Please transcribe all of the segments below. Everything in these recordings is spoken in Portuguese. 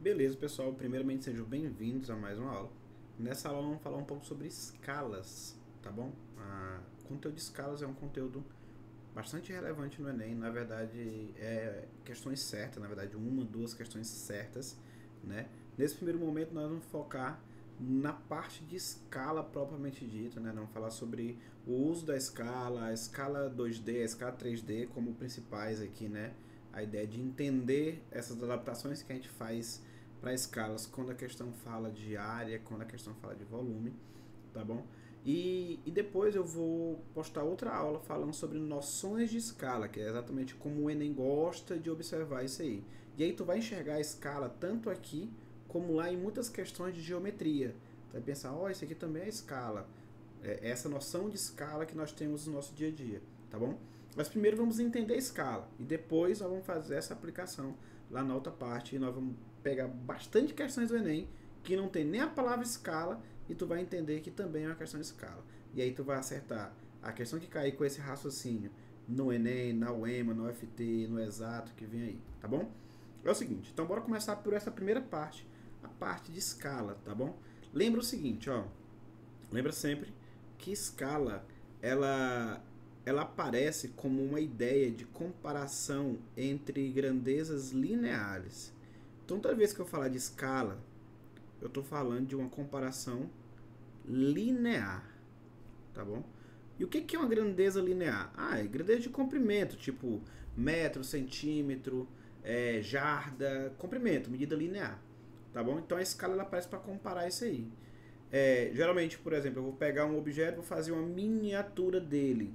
Beleza, pessoal. Primeiramente, sejam bem-vindos a mais uma aula. Nessa aula, vamos falar um pouco sobre escalas, tá bom? O conteúdo de escalas é um conteúdo bastante relevante no Enem. Na verdade, é questões certas, na verdade, uma, duas questões certas, né? Nesse primeiro momento, nós vamos focar na parte de escala propriamente dita, né? Vamos falar sobre o uso da escala, a escala 2D, a escala 3D como principais aqui, né? A ideia de entender essas adaptações que a gente faz para escalas quando a questão fala de área, quando a questão fala de volume, tá bom? E depois eu vou postar outra aula falando sobre noções de escala, que é exatamente como o Enem gosta de observar isso aí. E aí tu vai enxergar a escala tanto aqui como lá em muitas questões de geometria. Tu vai pensar, ó, isso aqui também é escala. É essa noção de escala que nós temos no nosso dia a dia, tá bom? Mas primeiro vamos entender a escala e depois nós vamos fazer essa aplicação lá na outra parte e nós vamos pegar bastante questões do Enem que não tem nem a palavra escala e tu vai entender que também é uma questão de escala. E aí tu vai acertar a questão que cair com esse raciocínio no Enem, na UEMA, no UFT, no Exato que vem aí, tá bom? É o seguinte, então bora começar por essa primeira parte, a parte de escala, tá bom? Lembra o seguinte, ó, lembra sempre que escala ela aparece como uma ideia de comparação entre grandezas lineares. Então, toda vez que eu falar de escala, eu estou falando de uma comparação linear, tá bom? E o que é uma grandeza linear? É grandeza de comprimento, tipo metro, centímetro, jarda, comprimento, medida linear, tá bom? Então a escala ela aparece para comparar isso aí. Geralmente, por exemplo, eu vou pegar um objeto e vou fazer uma miniatura dele,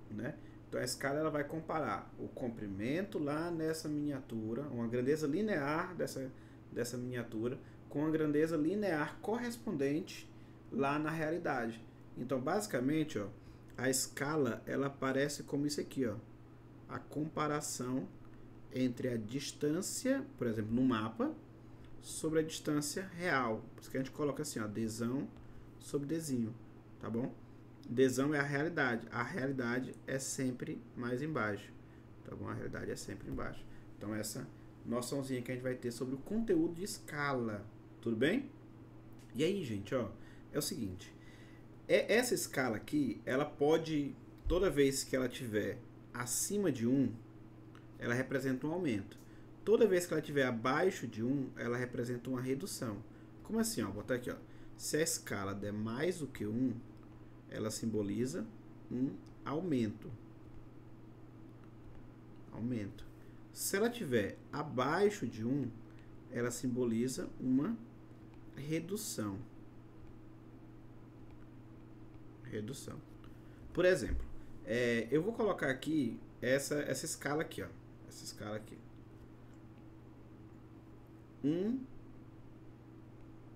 né? Então a escala ela vai comparar o comprimento lá nessa miniatura, uma grandeza linear dessa miniatura, com a grandeza linear correspondente lá na realidade. Então, basicamente, ó, a escala ela aparece como isso aqui, ó, a comparação entre a distância, por exemplo, no mapa, sobre a distância real. Por isso que a gente coloca assim, ó, Dzão sobre Dzinho, tá bom? Dzão é a realidade é sempre mais embaixo, tá bom? A realidade é sempre embaixo. Então essa noçãozinha que a gente vai ter sobre o conteúdo de escala, tudo bem? E aí, gente, ó, é o seguinte, essa escala aqui, ela pode, toda vez que ela tiver acima de 1, ela representa um aumento. Toda vez que ela estiver abaixo de 1, ela representa uma redução. Como assim? Ó, vou botar aqui, ó. Se a escala der mais do que 1, ela simboliza um aumento. Aumento. Se ela estiver abaixo de 1, ela simboliza uma redução. Redução. Por exemplo, eu vou colocar aqui essa escala aqui, ó. Essa escala aqui. 1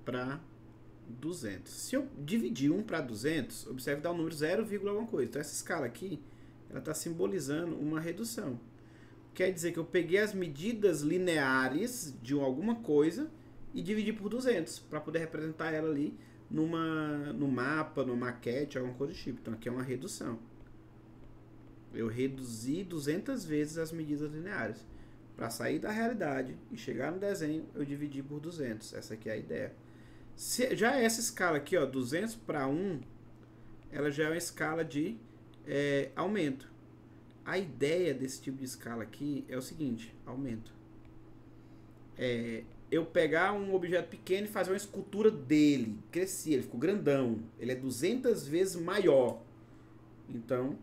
para 200. Se eu dividir 1 para 200, observe dar um número 0, alguma coisa. Então essa escala aqui, ela está simbolizando uma redução. Quer dizer que eu peguei as medidas lineares de alguma coisa e dividi por 200 para poder representar ela ali no mapa, numa maquete, alguma coisa do tipo. Então aqui é uma redução. Eu reduzi 200 vezes as medidas lineares. Para sair da realidade e chegar no desenho, eu dividi por 200. Essa aqui é a ideia. Já essa escala aqui, ó, 200 para 1, ela já é uma escala de aumento. A ideia desse tipo de escala aqui é o seguinte, aumento. Eu pegar um objeto pequeno e fazer uma escultura dele, crescer, ele ficou grandão, ele é 200 vezes maior. Então,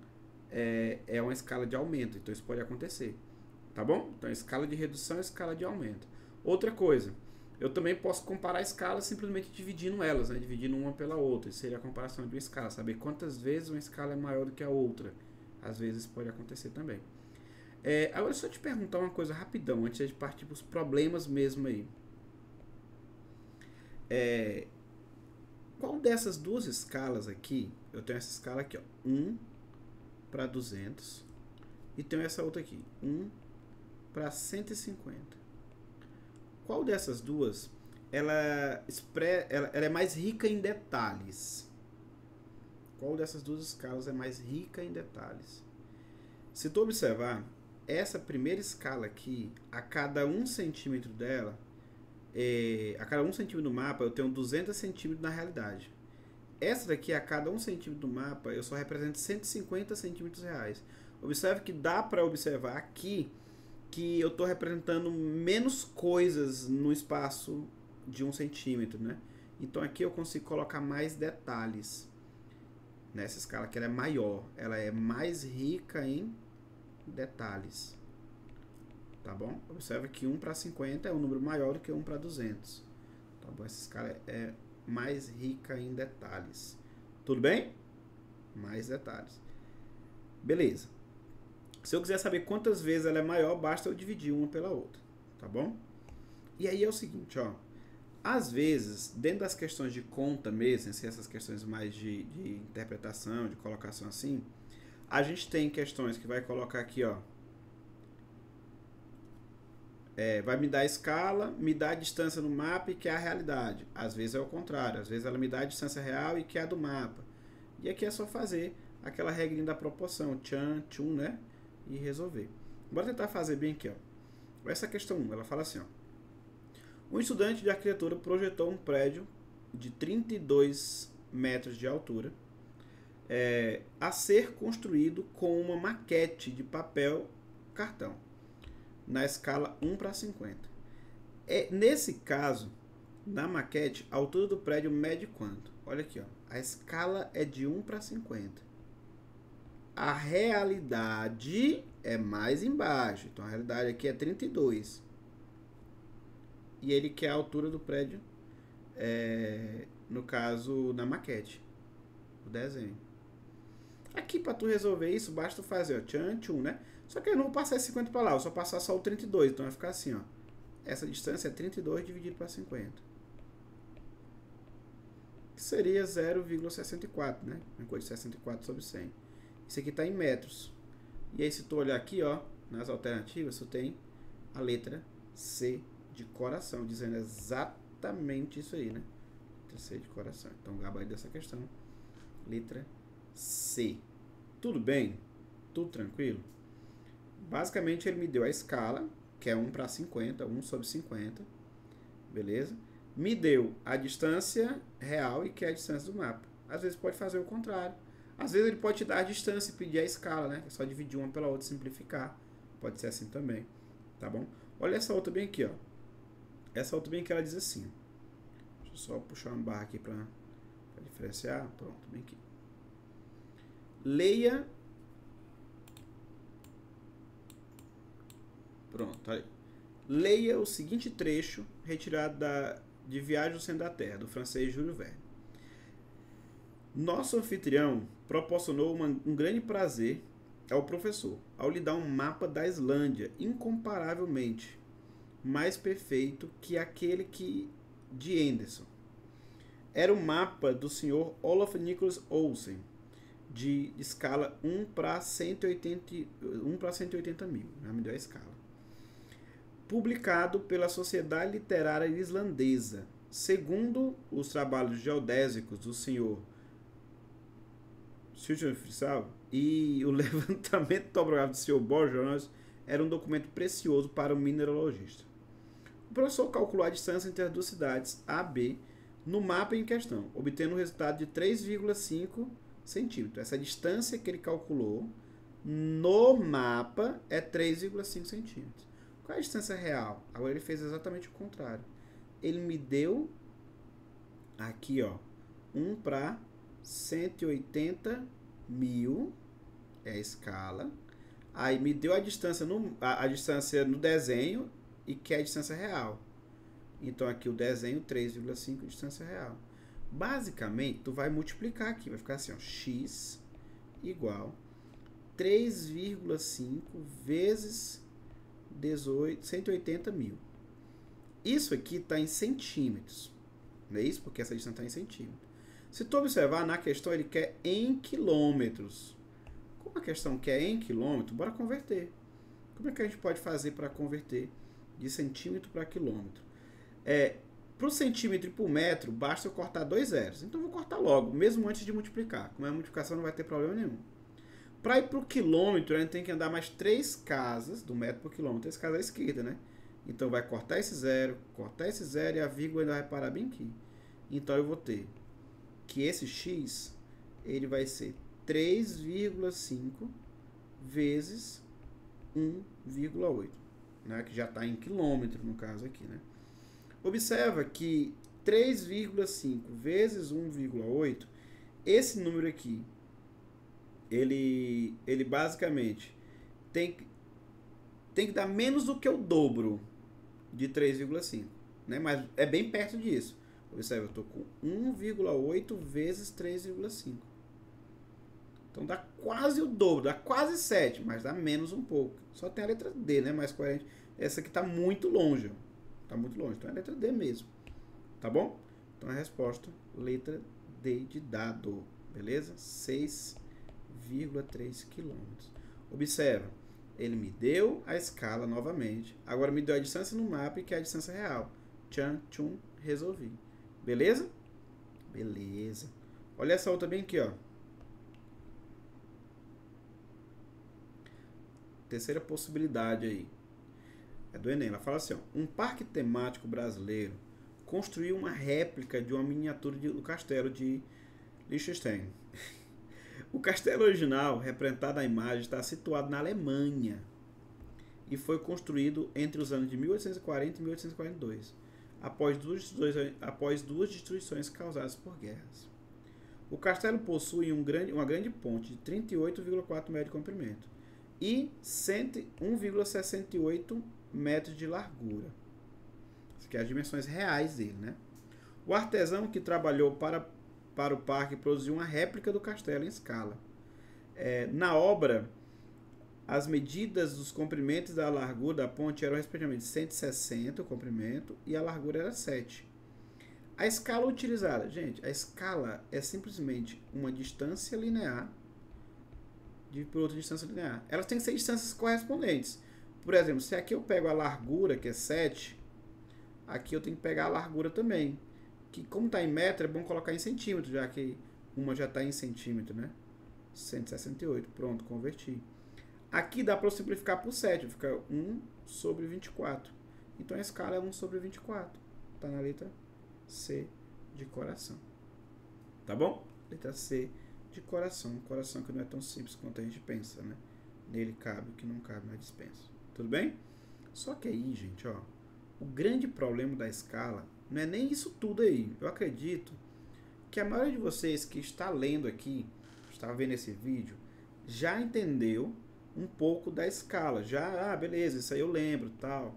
é uma escala de aumento, então isso pode acontecer. Tá bom? Então, escala de redução e escala de aumento. Outra coisa, eu também posso comparar escalas simplesmente dividindo elas, né? Dividindo uma pela outra. Isso seria a comparação de uma escala. Saber quantas vezes uma escala é maior do que a outra. Às vezes pode acontecer também. Agora, só te perguntar uma coisa rapidão, antes de partir para os problemas mesmo aí. Qual dessas duas escalas aqui, eu tenho essa escala aqui, ó, 1 para 200, e tenho essa outra aqui, 1 para 150. Qual dessas duas ela é mais rica em detalhes? Qual dessas duas escalas é mais rica em detalhes? Se tu observar, essa primeira escala aqui, a cada 1 centímetro dela, a cada 1 centímetro do mapa eu tenho 200 centímetros na realidade. Essa daqui, a cada 1 centímetro do mapa, eu só represento 150 centímetros reais. Observe que dá para observar aqui que eu estou representando menos coisas no espaço de 1 centímetro, né? Então aqui eu consigo colocar mais detalhes. Nessa escala que ela é maior, ela é mais rica em detalhes. Tá bom? Observe que 1 para 50 é um número maior do que 1 para 200. Tá bom? Essa escala é mais rica em detalhes. Tudo bem? Mais detalhes. Beleza. Se eu quiser saber quantas vezes ela é maior, basta eu dividir uma pela outra. Tá bom? E aí é o seguinte, ó. Às vezes, dentro das questões de conta mesmo, assim, essas questões mais de interpretação, de colocação assim, a gente tem questões que vai colocar aqui, ó. Vai me dar a escala, me dá a distância no mapa e que é a realidade. Às vezes é o contrário, às vezes ela me dá a distância real e que é a do mapa. E aqui é só fazer aquela regrinha da proporção, tchan, tchum, né? E resolver. Bora tentar fazer bem aqui, ó. Essa questão 1, ela fala assim, ó. Um estudante de arquitetura projetou um prédio de 32 metros de altura a ser construído com uma maquete de papel cartão na escala 1 para 50. Nesse caso, na maquete, a altura do prédio mede quanto? Olha aqui, ó. A escala é de 1 para 50. A realidade é mais embaixo. Então a realidade aqui é 32. E ele quer a altura do prédio, no caso, na maquete, o desenho. Aqui, para tu resolver isso, basta tu fazer, ó, tchan, tchum, né? Só que eu não vou passar esse 50 para lá, eu só passar só o 32. Então vai ficar assim, ó. Essa distância é 32 dividido para 50. Que seria 0,64, né? Uma coisa de 64 sobre 100. Isso aqui está em metros. E aí, se tu olhar aqui, ó, nas alternativas, tu tem a letra C de coração, dizendo exatamente isso aí, né? Letra C de coração. Então, o gabarito dessa questão, letra C. Tudo bem? Tudo tranquilo? Basicamente, ele me deu a escala, que é 1 para 50, 1 sobre 50, beleza? Me deu a distância real e que é a distância do mapa. Às vezes pode fazer o contrário. Às vezes ele pode te dar a distância e pedir a escala, né? É só dividir uma pela outra e simplificar. Pode ser assim também, tá bom? Olha essa outra bem aqui, ó. Essa outra bem que ela diz assim. Deixa eu só puxar uma barra aqui para diferenciar. Pronto, bem aqui. Leia. Pronto, aí. Leia o seguinte trecho retirado de Viagem ao Centro da Terra, do francês Júlio Verne. Nosso anfitrião proporcionou um grande prazer ao professor ao lhe dar um mapa da Islândia incomparavelmente mais perfeito que aquele de Anderson. Era o mapa do Sr. Olaf Nicholas Olsen, de escala 1 para 180 mil, já me deu a escala. Publicado pela Sociedade Literária Islandesa, segundo os trabalhos geodésicos do Sr. Frissal e o levantamento topográfico do Sr. Borges, era um documento precioso para o mineralogista. O professor calculou a distância entre as duas cidades, A e B, no mapa em questão, obtendo um resultado de 3,5 centímetros. Essa distância que ele calculou no mapa é 3,5 centímetros. Qual é a distância real? Agora ele fez exatamente o contrário. Ele me deu aqui, ó, 1 para 180 mil, é a escala. Aí me deu a distância no desenho e que é a distância real. Então aqui o desenho 3,5 distância real. Basicamente, tu vai multiplicar aqui, vai ficar assim, ó, x igual 3,5 vezes 180 mil. Isso aqui está em centímetros, não é isso? Porque essa distância está em centímetros. Se tu observar na questão, ele quer em quilômetros. Como a questão quer em quilômetro, bora converter. Como é que a gente pode fazer para converter de centímetro para quilômetro? Para o centímetro e para o metro, basta eu cortar 2 zeros. Então eu vou cortar logo, mesmo antes de multiplicar. Como é a multiplicação, não vai ter problema nenhum. Para ir para o quilômetro, a gente tem que andar mais 3 casas, do metro para o quilômetro, 3 casas à esquerda, né? Então vai cortar esse zero e a vírgula ainda vai parar bem aqui. Então eu vou ter que esse x ele vai ser 3,5 vezes 1,8, né? Que já está em quilômetro no caso aqui, né? Observa que 3,5 vezes 1,8, esse número aqui, ele basicamente tem que dar menos do que o dobro de 3,5, né? Mas é bem perto disso. Observe, eu estou com 1,8 vezes 3,5. Então dá quase o dobro, dá quase 7, mas dá menos um pouco. Só tem a letra D, né? Mais coerente. Essa aqui está muito longe. Está muito longe, então é a letra D mesmo. Tá bom? Então a resposta, letra D de dado. Beleza? 6,3 quilômetros. Observa, ele me deu a escala novamente. Agora me deu a distância no mapa, que é a distância real. Tchan, tchum, resolvi. Beleza? Beleza. Olha essa outra bem aqui, ó. Terceira possibilidade aí. É do Enem. Ela fala assim, ó. Um parque temático brasileiro construiu uma réplica de uma miniatura do castelo de Liechtenstein. O castelo original, representado na imagem, está situado na Alemanha e foi construído entre os anos de 1840 e 1842, após duas destruições causadas por guerras. O castelo possui uma grande ponte de 38,4 metros de comprimento e 101,68 metros de largura. Essas aqui são as dimensões reais dele, né? O artesão que trabalhou para o parque produziu uma réplica do castelo em escala. Na obra, as medidas dos comprimentos da largura da ponte eram respectivamente 160 o comprimento e a largura era 7. A escala utilizada, gente, a escala é simplesmente uma distância linear por outra distância linear. Elas têm que ser distâncias correspondentes. Por exemplo, se aqui eu pego a largura, que é 7, aqui eu tenho que pegar a largura também. Que como está em metro, é bom colocar em centímetro, já que uma já está em centímetro, né? 168, pronto, converti. Aqui dá para simplificar por 7, fica 1 sobre 24. Então a escala é 1 sobre 24. Está na letra C de coração. Tá bom? Letra C de coração. Coração que não é tão simples quanto a gente pensa, né? Nele cabe o que não cabe na dispensa. Tudo bem? Só que aí, gente, ó, o grande problema da escala não é nem isso tudo aí. Eu acredito que a maioria de vocês que está lendo aqui, está vendo esse vídeo, já entendeu um pouco da escala. Já, beleza, isso aí eu lembro, tal.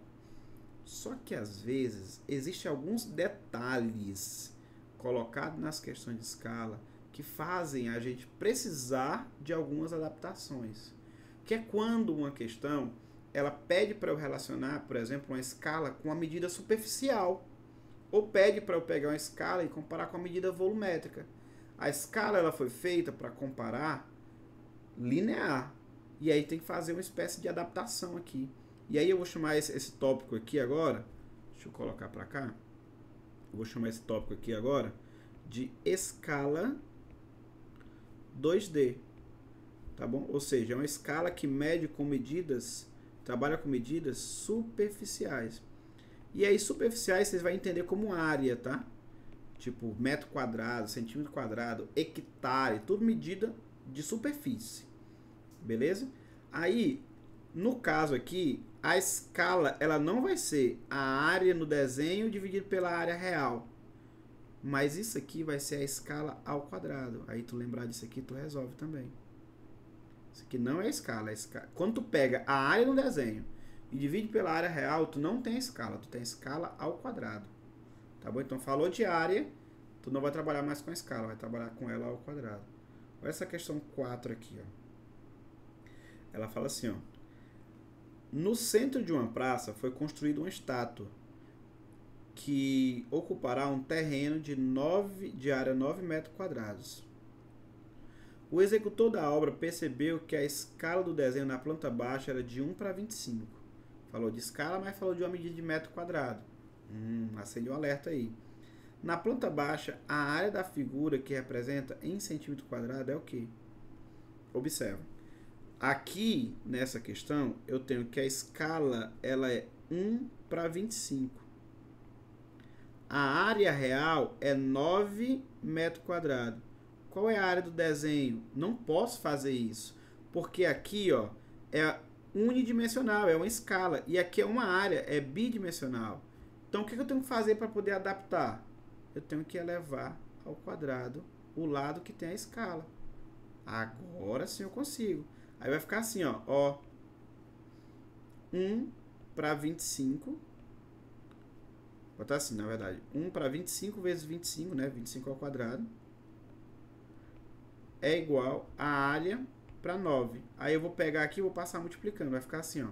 Só que às vezes existem alguns detalhes colocados nas questões de escala que fazem a gente precisar de algumas adaptações. Que é quando uma questão ela pede para eu relacionar, por exemplo, uma escala com uma medida superficial. Ou pede para eu pegar uma escala e comparar com a medida volumétrica. A escala ela foi feita para comparar linear. E aí tem que fazer uma espécie de adaptação aqui. E aí eu vou chamar esse tópico aqui agora, deixa eu colocar para cá. Eu vou chamar esse tópico aqui agora de escala 2D. Tá bom? Ou seja, é uma escala que mede com medidas, trabalha com medidas superficiais. E aí, superficiais, vocês vão entender como área, tá? Tipo, metro quadrado, centímetro quadrado, hectare, tudo medida de superfície. Beleza? Aí, no caso aqui, a escala, ela não vai ser a área no desenho dividido pela área real. Mas isso aqui vai ser a escala ao quadrado. Aí, tu lembrar disso aqui, tu resolve também. Isso aqui não é a escala. Quando tu pega a área no desenho e divide pela área real, tu não tem a escala, tu tem a escala ao quadrado. Tá bom? Então, falou de área, tu não vai trabalhar mais com a escala, vai trabalhar com ela ao quadrado. Olha essa questão 4 aqui, ó. Ela fala assim, ó. No centro de uma praça foi construída uma estátua que ocupará um terreno de área 9 metros quadrados. O executor da obra percebeu que a escala do desenho na planta baixa era de 1 para 25. Falou de escala, mas falou de uma medida de metro quadrado. Acende um alerta aí. Na planta baixa, a área da figura que representa em centímetro quadrado é o quê? Observa. Aqui, nessa questão, eu tenho que a escala ela é 1 para 25. A área real é 9 metros quadrados. Qual é a área do desenho? Não posso fazer isso, porque aqui, ó, é unidimensional, é uma escala, e aqui é uma área, é bidimensional. Então, o que eu tenho que fazer para poder adaptar? Eu tenho que elevar ao quadrado o lado que tem a escala. Agora sim eu consigo. Aí vai ficar assim, ó 1 para 25. Vou botar assim, na verdade. 1 para 25 vezes 25, né? 25 ao quadrado. É igual a área para 9. Aí eu vou pegar aqui e vou passar multiplicando. Vai ficar assim, ó.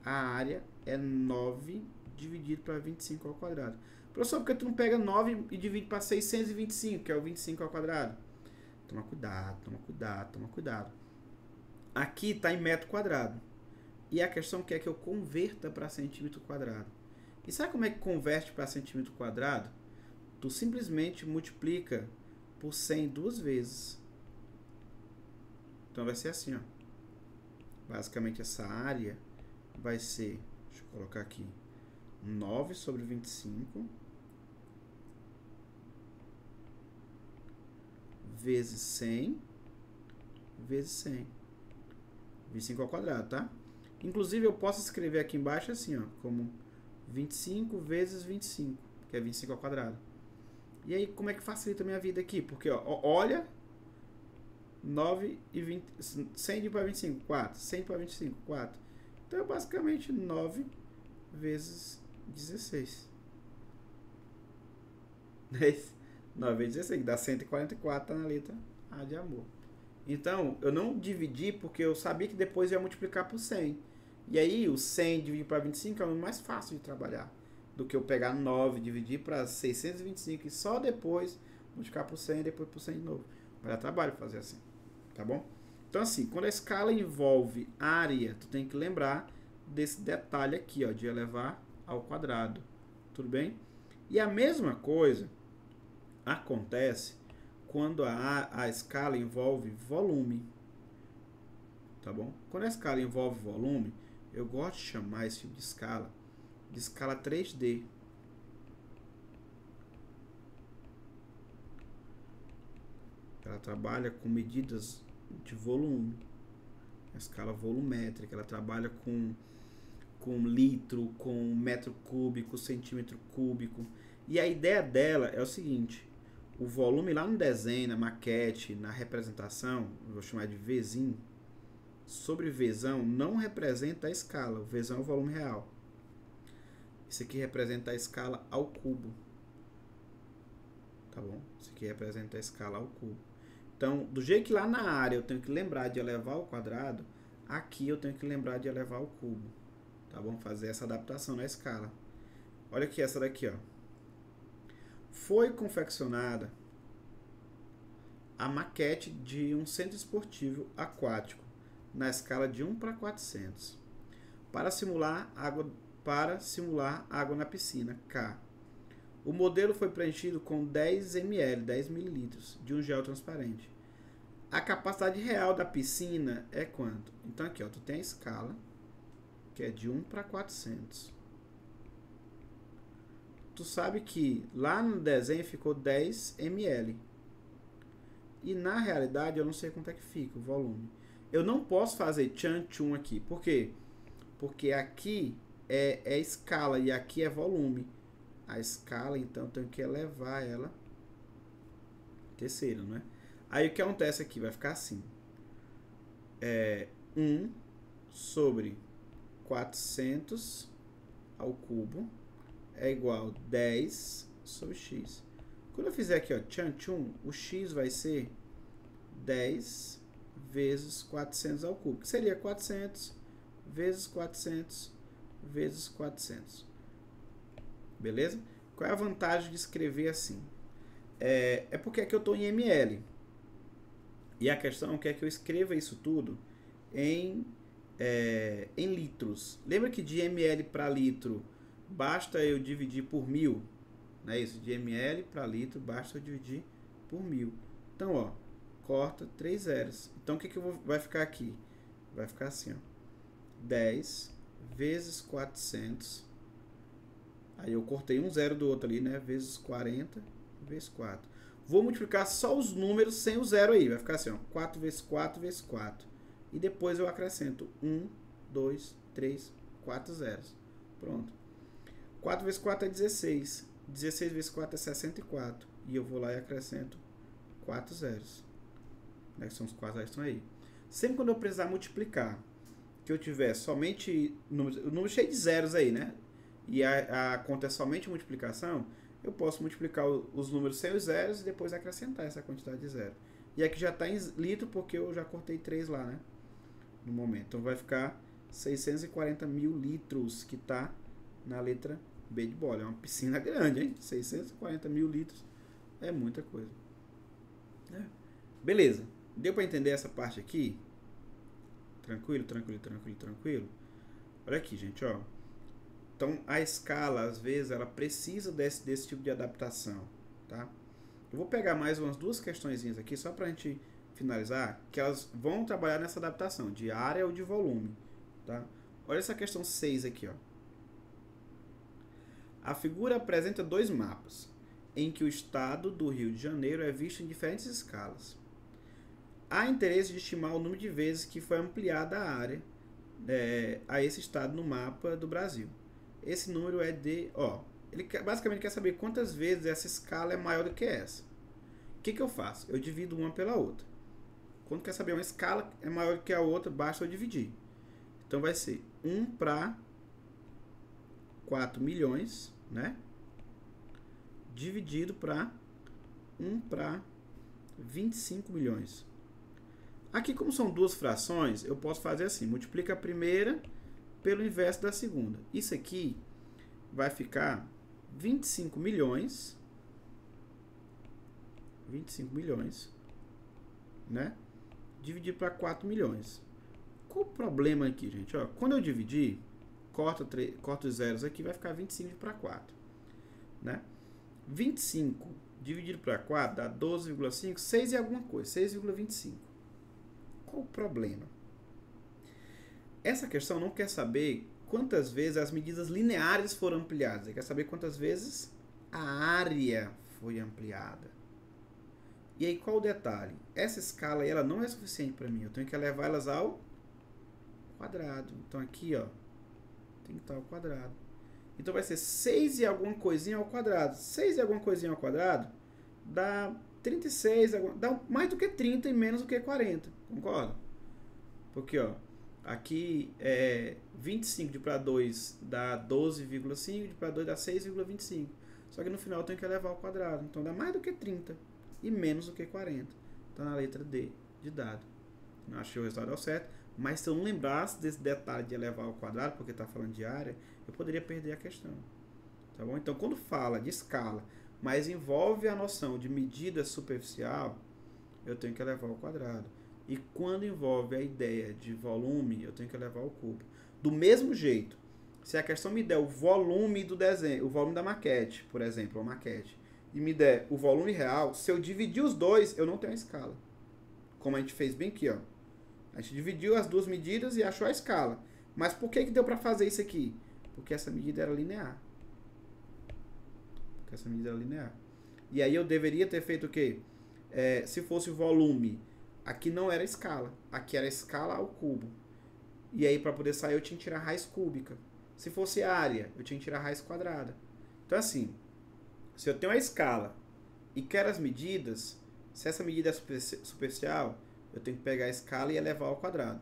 A área é 9 dividido para 25 ao quadrado. Professor, por que tu não pega 9 e divide para 625, que é o 25 ao quadrado? Toma cuidado, toma cuidado, toma cuidado. Aqui está em metro quadrado. E a questão quer que eu converta para centímetro quadrado. E sabe como é que converte para centímetro quadrado? Tu simplesmente multiplica por 100 duas vezes. Então vai ser assim, ó. Basicamente essa área vai ser, deixa eu colocar aqui, 9 sobre 25 vezes 100 vezes 100. 25 ao quadrado, tá? Inclusive eu posso escrever aqui embaixo assim, ó, como 25 vezes 25, que é 25 ao quadrado. E aí, como é que facilita a minha vida aqui? Porque, ó, olha, 9 e 20, 100 para 25, 4. 100 para 25, 4. Então, é basicamente 9 vezes 16. 9 vezes 16, dá 144, tá na letra A de amor. Então, eu não dividi porque eu sabia que depois eu ia multiplicar por 100. E aí, o 100 dividido para 25 é o mais fácil de trabalhar do que eu pegar 9 e dividir para 625 e só depois multiplicar por 100 e depois por 100 de novo. Vai dar trabalho fazer assim, tá bom? Então, assim, quando a escala envolve área, tu tem que lembrar desse detalhe aqui, ó, de elevar ao quadrado. Tudo bem? E a mesma coisa acontece quando a escala envolve volume. Tá bom? Quando a escala envolve volume, eu gosto de chamar esse tipo de escala 3D. Ela trabalha com medidas de volume. A escala volumétrica, ela trabalha com litro, com metro cúbico, centímetro cúbico. E a ideia dela é o seguinte: o volume lá no desenho, na maquete, na representação, eu vou chamar de Vzinho, sobre Vzão não representa a escala. O Vzão é o volume real. Isso aqui representa a escala ao cubo. Tá bom? Isso aqui representa a escala ao cubo. Então, do jeito que lá na área eu tenho que lembrar de elevar ao quadrado, aqui eu tenho que lembrar de elevar ao cubo. Tá bom? Fazer essa adaptação na escala. Olha aqui essa daqui, ó. Foi confeccionada a maquete de um centro esportivo aquático na escala de 1 para 400 para simular água na piscina, K. O modelo foi preenchido com 10 ml, 10 mililitros de um gel transparente. A capacidade real da piscina é quanto? Então aqui, ó, tu tem a escala, que é de 1 para 400. Tu sabe que lá no desenho ficou 10 ml. E na realidade eu não sei quanto é que fica o volume. Eu não posso fazer tchan-tchum aqui. Por quê? Porque aqui é escala e aqui é volume. A escala, então, eu tenho que elevar ela terceira, não é? Aí o que acontece aqui? Vai ficar assim. 1 sobre 400 ao cubo é igual a 10 sobre x. Quando eu fizer aqui, ó, tchan-tchum, o x vai ser 10 vezes 400 ao cubo, que seria 400 vezes 400 vezes 400. Beleza? Qual é a vantagem de escrever assim? É porque aqui eu estou em ml. E a questão é que eu escreva isso tudo em litros. Lembra que de ml para litro basta eu dividir por 1000? Não é isso? De ml para litro basta eu dividir por 1000. Então, ó, corta 3 zeros. Então, o que vai ficar aqui? Vai ficar assim, ó. 10 vezes 400. Aí eu cortei um zero do outro ali, né? Vezes 40 vezes 4. Vou multiplicar só os números sem o zero aí. Vai ficar assim, ó. 4 vezes 4 vezes 4. E depois eu acrescento 1, 2, 3, 4 zeros. Pronto. 4 vezes 4 é 16. 16 vezes 4 é 64. E eu vou lá e acrescento 4 zeros. Né? Que são os 4 zeros que estão aí. Sempre quando eu precisar multiplicar, que eu tiver somente o número cheio de zeros aí, né? E a conta é somente multiplicação, eu posso multiplicar os números sem os zeros e depois acrescentar essa quantidade de zero. E aqui já está em litro porque eu já cortei 3 lá, né? No momento. Então vai ficar 640 mil litros, que está na letra B de bola. É uma piscina grande, hein? 640 mil litros é muita coisa. Beleza. Deu para entender essa parte aqui? Tranquilo, tranquilo, tranquilo, tranquilo? Olha aqui, gente, ó. Então, a escala, às vezes, ela precisa desse tipo de adaptação, tá? Eu vou pegar mais umas duas questõezinhas aqui, só para a gente finalizar, que elas vão trabalhar nessa adaptação, de área ou de volume, tá? Olha essa questão 6 aqui, ó. A figura apresenta dois mapas, em que o estado do Rio de Janeiro é visto em diferentes escalas. Há interesse de estimar o número de vezes que foi ampliada a área a esse estado no mapa do Brasil. Esse número é de... ele basicamente quer saber quantas vezes essa escala é maior do que essa. O que eu faço? Eu divido uma pela outra. Quando quer saber uma escala é maior do que a outra, basta eu dividir. Então vai ser 1 para 4 milhões, né? Dividido para 1 para 25 milhões. Aqui, como são duas frações, eu posso fazer assim, multiplica a primeira pelo inverso da segunda. Isso aqui vai ficar 25 milhões, né? Dividido para 4 milhões. Qual o problema aqui, gente? Ó, quando eu dividir, corto os zeros aqui, vai ficar 25 para 4, né? 25 dividido para 4 dá 12,5, 6 e alguma coisa, 6,25. Qual o problema? Essa questão não quer saber quantas vezes as medidas lineares foram ampliadas. Ele quer saber quantas vezes a área foi ampliada. E aí, qual o detalhe? Essa escala aí, ela não é suficiente para mim. Eu tenho que elevar elas ao quadrado. Então, aqui, ó, tem que estar ao quadrado. Então, vai ser 6 e alguma coisinha ao quadrado. 6 e alguma coisinha ao quadrado dá 36, dá mais do que 30 e menos do que 40. Concorda? Porque, ó, aqui é 25 de para 2 dá 12,5, de para 2 dá 6,25. Só que no final eu tenho que elevar ao quadrado. Então dá mais do que 30 e menos do que 40. Está na letra D de dado. Não achei o resultado ao certo, mas se eu não lembrasse desse detalhe de elevar ao quadrado, porque está falando de área, eu poderia perder a questão. Tá bom? Então, quando fala de escala, mas envolve a noção de medida superficial, eu tenho que elevar ao quadrado. E quando envolve a ideia de volume, eu tenho que elevar ao cubo. Do mesmo jeito, se a questão me der o volume do desenho, o volume da maquete, por exemplo, a maquete, e me der o volume real, se eu dividir os dois, eu não tenho a escala. Como a gente fez bem aqui, ó. A gente dividiu as duas medidas e achou a escala. Mas por que deu para fazer isso aqui? Porque essa medida era linear. E aí eu deveria ter feito o quê? Se fosse o volume, aqui não era escala. Aqui era escala ao cubo. E aí, para poder sair, eu tinha que tirar a raiz cúbica. Se fosse área, eu tinha que tirar a raiz quadrada. Então, assim, se eu tenho a escala e quero as medidas, se essa medida é superficial, eu tenho que pegar a escala e elevar ao quadrado.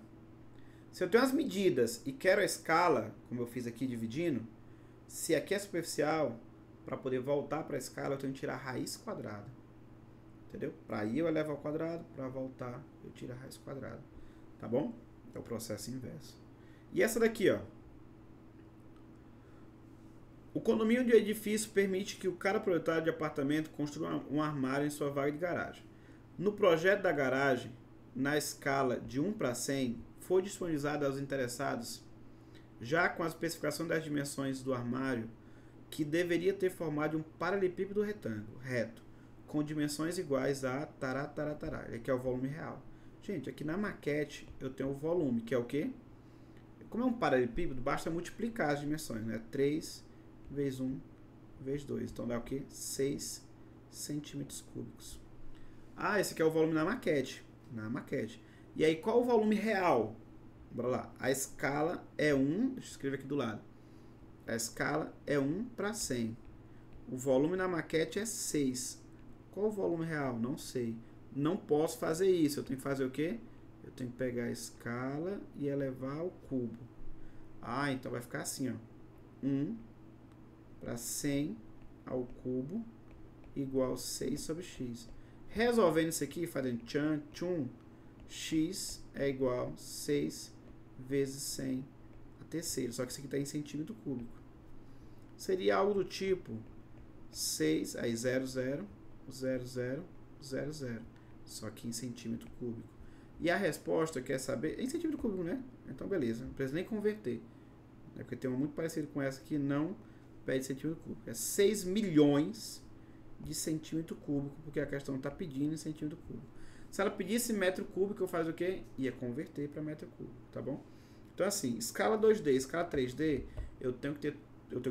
Se eu tenho as medidas e quero a escala, como eu fiz aqui dividindo, se aqui é superficial, para poder voltar para a escala, eu tenho que tirar a raiz quadrada. Entendeu? Para ir eu elevo ao quadrado, para voltar eu tiro a raiz quadrada. Tá bom? É o processo inverso. E essa daqui, ó. O condomínio de edifício permite que o cara proprietário de apartamento construa um armário em sua vaga de garagem. No projeto da garagem, na escala de 1 para 100, foi disponibilizado aos interessados, já com a especificação das dimensões do armário, que deveria ter formado um paralelepípedo retângulo, reto, com dimensões iguais a tará, tará, tará. Aqui é o volume real. Gente, aqui na maquete eu tenho o volume, que é o quê? Como é um paralelepípedo, basta multiplicar as dimensões, né? 3 vezes 1 vezes 2. Então dá o quê? 6 centímetros cúbicos. Ah, esse aqui é o volume na maquete. E aí, qual o volume real? Bora lá. A escala é 1, deixa eu escrever aqui do lado. A escala é 1 para 100. O volume na maquete é 6. Qual o volume real? Não sei. Não posso fazer isso. Eu tenho que fazer o quê? Eu tenho que pegar a escala e elevar ao cubo. Ah, então vai ficar assim, ó. 1 para 100 ao cubo igual 6 sobre x. Resolvendo isso aqui, fazendo tchan, tchum, x é igual a 6 vezes 100 a terceiro. Só que isso aqui está em centímetro cúbico. Seria algo do tipo 6, aí 0, 0, 0, 0, 0, 0. Só que em centímetro cúbico. E a resposta quer saber... Em centímetro cúbico, né? Então, beleza. Não precisa nem converter. É porque tem uma muito parecida com essa que não pede centímetro cúbico. É 6 milhões de centímetro cúbico, porque a questão está pedindo em centímetro cúbico. Se ela pedisse metro cúbico, eu faço o quê? Ia converter para metro cúbico, tá bom? Então, assim, escala 2D, escala 3D, eu tenho que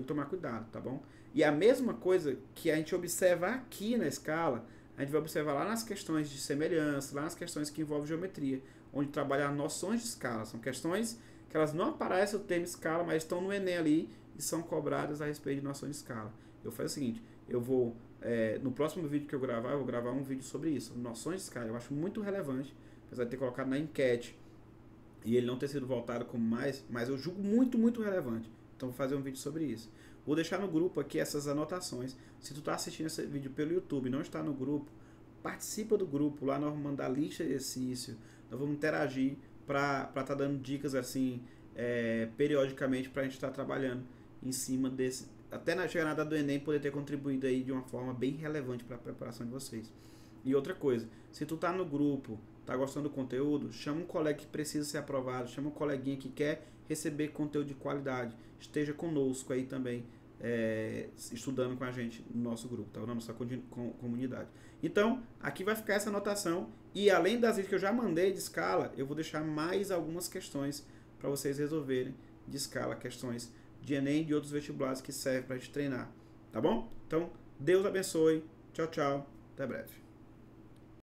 tomar cuidado, tá bom? E a mesma coisa que a gente observa aqui na escala, a gente vai observar lá nas questões de semelhança, lá nas questões que envolvem geometria, onde trabalhar noções de escala. São questões que elas não aparecem o termo escala, mas estão no Enem ali e são cobradas a respeito de noções de escala. Eu faço o seguinte, eu vou, no próximo vídeo que eu vou gravar um vídeo sobre isso, noções de escala. Eu acho muito relevante, apesar de ter colocado na enquete e ele não ter sido voltado como mais, mas eu julgo muito, muito relevante. Então vou fazer um vídeo sobre isso. Vou deixar no grupo aqui essas anotações. Se tu está assistindo esse vídeo pelo YouTube e não está no grupo, participa do grupo. Lá nós vamos mandar lista de exercício, nós vamos interagir para estar dando dicas assim periodicamente para a gente estar trabalhando em cima desse, até na chegada do Enem poder ter contribuído aí de uma forma bem relevante para a preparação de vocês. E outra coisa, se tu tá no grupo, tá gostando do conteúdo, chama um colega que precisa ser aprovado, chama um coleguinha que quer receber conteúdo de qualidade, esteja conosco aí também, estudando com a gente no nosso grupo, tá? Na nossa comunidade. Então, aqui vai ficar essa anotação, e além das que eu já mandei de escala, eu vou deixar mais algumas questões para vocês resolverem de escala, questões de Enem e de outros vestibulares que servem para a gente treinar, tá bom? Então, Deus abençoe, tchau, tchau, até breve.